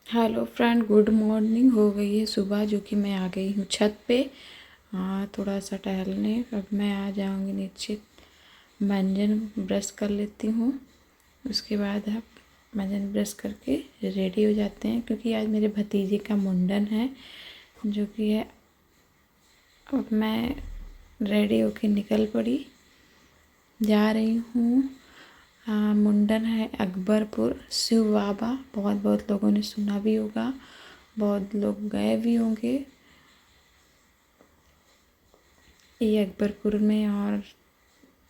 Hello friend, good morning. हो गई है सुबह, जो कि मैं आ गई हूँ छत पे थोड़ा सा टहलने। अब मैं आ जाऊँगी नीचे, मंजन ब्रश कर लेती हूँ। उसके बाद अब मंजन ब्रश करके रेडी हो जाते हैं, क्योंकि आज मेरे भतीजे का मुंडन है जो कि है। अब मैं रेडी होके निकल पड़ी, जा रही हूँ। मुंडन है अकबरपुर शिव बाबा। बहुत बहुत लोगों ने सुना भी होगा, बहुत लोग गए भी होंगे। ये अकबरपुर में, और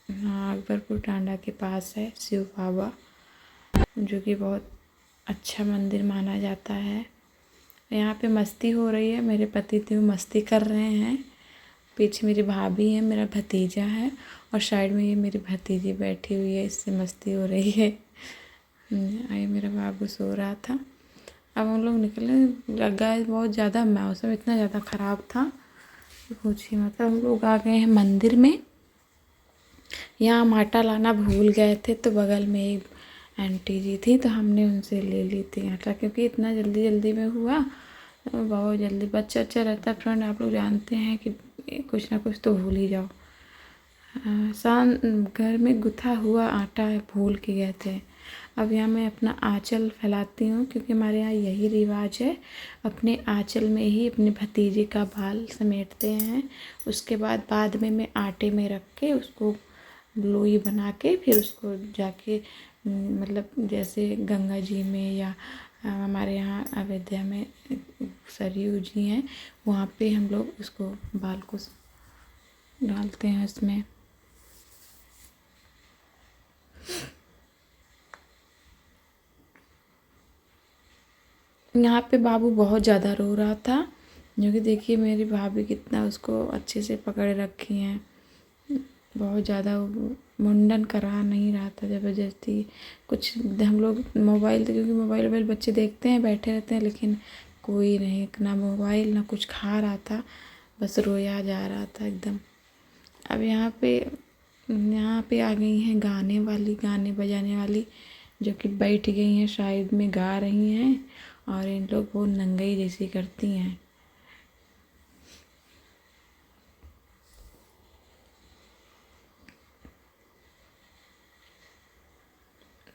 हाँ, अकबरपुर टांडा के पास है शिव बाबा, जो कि बहुत अच्छा मंदिर माना जाता है। यहाँ पे मस्ती हो रही है, मेरे पति देव मस्ती कर रहे हैं। पीछे मेरी भाभी है, मेरा भतीजा है, और साइड में ये मेरी भतीजी बैठी हुई है, इससे मस्ती हो रही है। ये मेरा बाबू सो रहा था। अब हम लोग निकले, लगा बहुत ज़्यादा मौसम इतना ज़्यादा ख़राब था कि पूछिए मत। हम लोग आ गए हैं मंदिर में। यहाँ हम आटा लाना भूल गए थे, तो बगल में एक आंटी जी थी, तो हमने उनसे ले ली थी आटा, क्योंकि इतना जल्दी जल्दी में हुआ। तो बहुत जल्दी बच्चा अच्छा रहता है फ्रेंड, आप लोग जानते हैं कि कुछ ना कुछ तो भूल ही जाओ। शाम घर में गुथा हुआ आटा भूल के गए थे। अब यहाँ मैं अपना आँचल फैलाती हूँ, क्योंकि हमारे यहाँ यही रिवाज है, अपने आँचल में ही अपने भतीजे का बाल समेटते हैं। उसके बाद में मैं आटे में रख के उसको लोई बना के फिर उसको जाके मतलब जैसे गंगा जी में या हमारे यहाँ अयोध्या में सरयू जी हैं, वहाँ पे हम लोग उसको बाल को डालते हैं उसमें। यहाँ पे बाबू बहुत ज़्यादा रो रहा था, जो कि देखिए मेरी भाभी कितना उसको अच्छे से पकड़ रखी हैं। बहुत ज़्यादा मुंडन करा नहीं रहा था ज़बरदस्ती। कुछ हम लोग मोबाइल, क्योंकि मोबाइल बच्चे देखते हैं, बैठे रहते हैं, लेकिन कोई नहीं, ना मोबाइल ना कुछ खा रहा था, बस रोया जा रहा था एकदम। अब यहाँ पे आ गई हैं गाने बजाने वाली, जो कि बैठ गई हैं साइड में, गा रही हैं, और इन लोग बहुत नंगई जैसी करती हैं।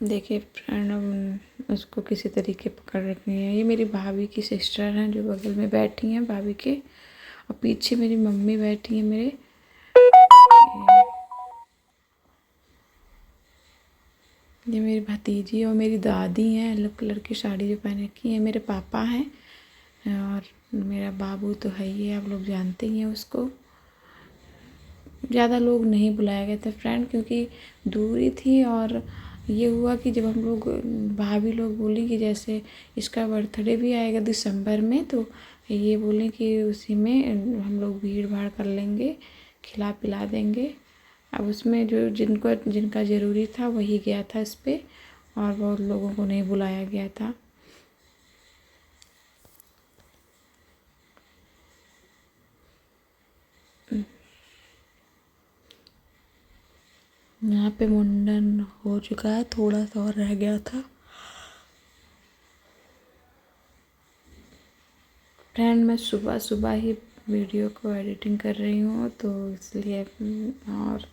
देखिए फ्रेंड, उसको किसी तरीके पकड़ रखनी है। ये मेरी भाभी की सिस्टर हैं, जो बगल में बैठी हैं भाभी के, और पीछे मेरी मम्मी बैठी हैं मेरे। ये मेरी भतीजी और मेरी दादी हैं, येलो कलर की साड़ी जो पहन रखी है। मेरे पापा हैं, और मेरा बाबू तो है ही है, आप लोग जानते ही हैं उसको। ज़्यादा लोग नहीं बुलाया गया था फ्रेंड, क्योंकि दूरी थी। और ये हुआ कि जब हम लोग, भाभी लोग बोली कि जैसे इसका बर्थडे भी आएगा दिसंबर में, तो ये बोले कि उसी में हम लोग भीड़ भाड़ कर लेंगे, खिला पिला देंगे। अब उसमें जो जिनका ज़रूरी था वही गया था इस पर, और बहुत लोगों को नहीं बुलाया गया था। यहाँ पे मुंडन हो चुका है, थोड़ा सा और रह गया था फ्रेंड। मैं सुबह सुबह ही वीडियो को एडिटिंग कर रही हूँ, तो इसलिए और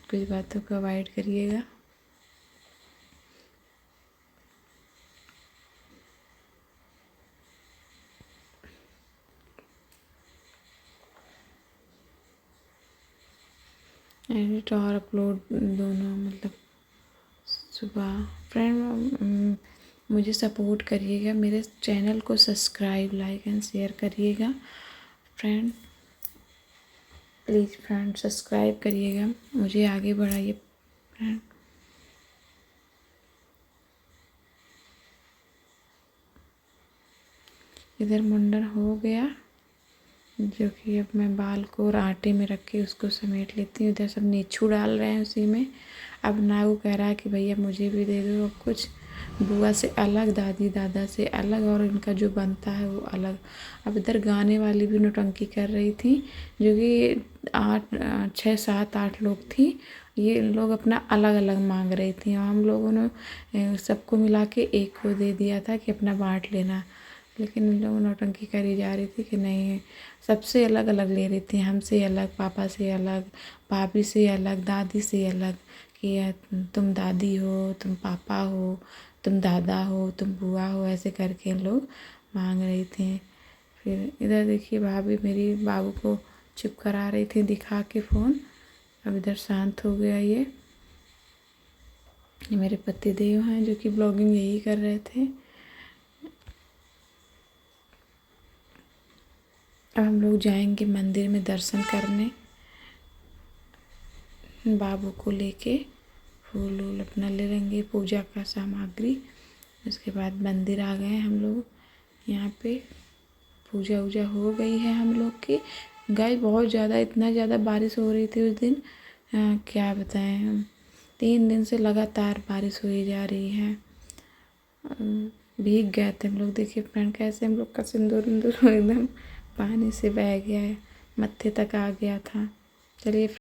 कुछ बातों को अवॉइड करिएगा। एडिट और अपलोड दोनों, मतलब सुबह। फ्रेंड मुझे सपोर्ट करिएगा, मेरे चैनल को सब्सक्राइब, लाइक एंड शेयर करिएगा फ्रेंड। प्लीज़ फ्रेंड सब्सक्राइब करिएगा, मुझे आगे बढ़ाइए फ्रेंड। इधर मुंडन हो गया, जो कि अब मैं बाल को आटे में रख के उसको समेट लेती हूँ। इधर सब नींबू डाल रहे हैं उसी में। अब नाऊ कह रहा है कि भैया मुझे भी दे दो अब कुछ, बुआ से अलग, दादी दादा से अलग, और इनका जो बनता है वो अलग। अब इधर गाने वाली भी नौटंकी कर रही थी, जो कि 6 7 8 लोग थी। ये लोग अपना अलग अलग मांग रही थी, और हम लोगों ने सबको मिला के एक को दे दिया था कि अपना बांट लेना। लेकिन इन लोगों नौटंकी करी जा रही थी कि नहीं, सबसे अलग अलग ले रही थी, हमसे अलग, पापा से अलग, भाभी से अलग, दादी से अलग, कि तुम दादी हो, तुम पापा हो, तुम दादा हो, तुम बुआ हो, ऐसे करके लोग मांग रही थी। फिर इधर देखिए भाभी मेरी बाबू को चुप करा रही थी दिखा के फ़ोन। अब इधर शांत हो गया ये मेरे पति देव हैं जो कि ब्लॉगिंग यही कर रहे थे। अब हम लोग जाएंगे मंदिर में दर्शन करने, बाबू को लेके फूल वूल अपना ले लेंगे, पूजा का सामग्री। उसके बाद मंदिर आ गए हम लोग। यहाँ पे पूजा वूजा हो गई है हम लोग की। गाइस बहुत ज़्यादा, इतना ज़्यादा बारिश हो रही थी उस दिन, क्या बताएं हम। 3 दिन से लगातार बारिश हुई जा रही है। भीग गए थे हम लोग। देखिए फ्रेंड कैसे हम लोग का सिंदूर उंदूर एकदम पानी से बह गया है, मत्थे तक आ गया था। चलिए